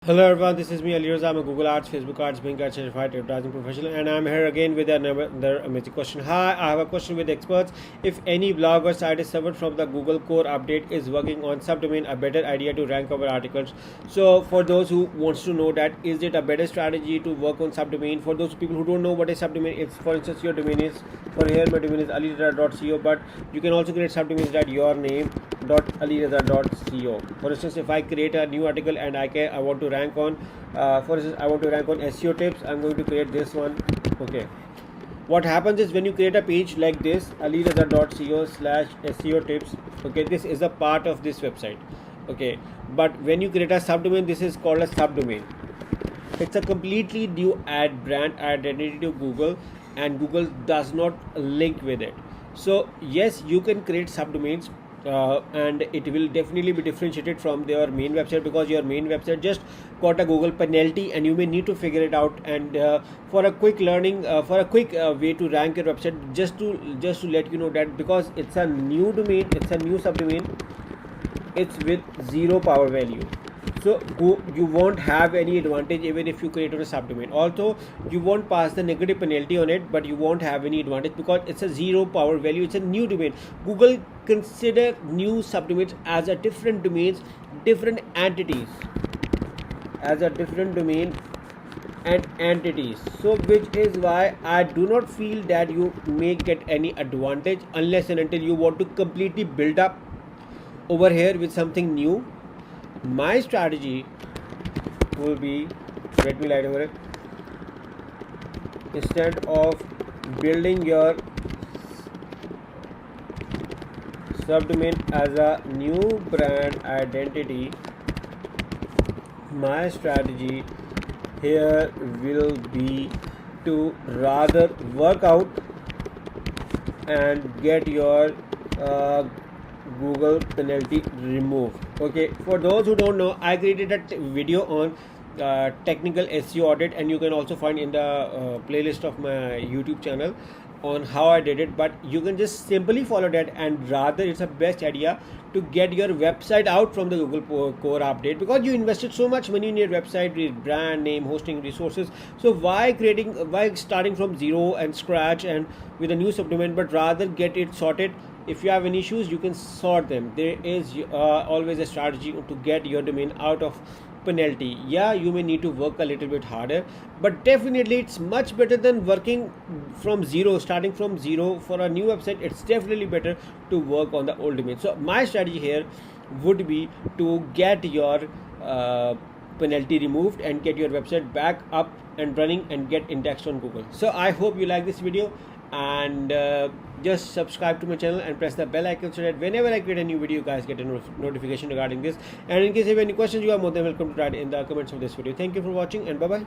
Hello everyone, this is me ALIRAZAMARKETING. I'm a Google Ads, Facebook Ads, Bing Ads certified advertising professional, and I'm here again with another amazing question. Hi, I have a question with experts. If any blog or site is suffered from the Google core update is working on subdomain, a better idea to rank our articles. So for those who wants to know that, is it a better strategy to work on subdomain? For those people who don't know what is subdomain, if for instance your domain is, for here my domain is aliraza.co, but you can also create subdomains that your name.aliraza.co. For instance, if I create a new article and I want to rank on, for instance, I want to rank on SEO tips, I'm going to create this one. Okay, what happens is when you create a page like this, aliraza.co/SEO tips, okay, this is a part of this website. Okay, but when you create a subdomain, this is called a subdomain. It's a completely new brand identity to Google, and Google does not link with it. So yes, you can create subdomains, and it will definitely be differentiated from your main website, because your main website just got a Google penalty and you may need to figure it out. And for a quick learning, for a quick way to rank your website, just to let you know that because it's a new domain, it's a new subdomain, it's with zero power value. So you won't have any advantage even if you create on a subdomain. Also, you won't pass the negative penalty on it, but you won't have any advantage because it's a zero power value. It's a new domain. Google consider new subdomains as a different domains, different entities, as a different domain and entities. So which is why I do not feel that you may get any advantage unless and until you want to completely build up over here with something new. My strategy will be, let me light over it, instead of building your subdomain as a new brand identity, my strategy here will be to rather work out and get your Google penalty removed. Okay, for those who don't know, I created a video on technical SEO audit, and you can also find in the playlist of my YouTube channel on how I did it. But you can just simply follow that, and rather it's a best idea to get your website out from the Google core update, because you invested so much money in your website with brand name, hosting, resources. So why starting from zero and scratch and with a new subdomain, but rather get it sorted. If you have any issues, you can sort them. There is always a strategy to get your domain out of penalty. Yeah, you may need to work a little bit harder, but definitely it's much better than working from zero, starting from zero. For a new website, it's definitely better to work on the old domain. So my strategy here would be to get your penalty removed and get your website back up and running and get indexed on Google. So I hope you like this video, and just subscribe to my channel and press the bell icon so that whenever I create a new video, you guys get a notification regarding this. And in case you have any questions, you are more than welcome to write in the comments of this video. Thank you for watching, and bye bye.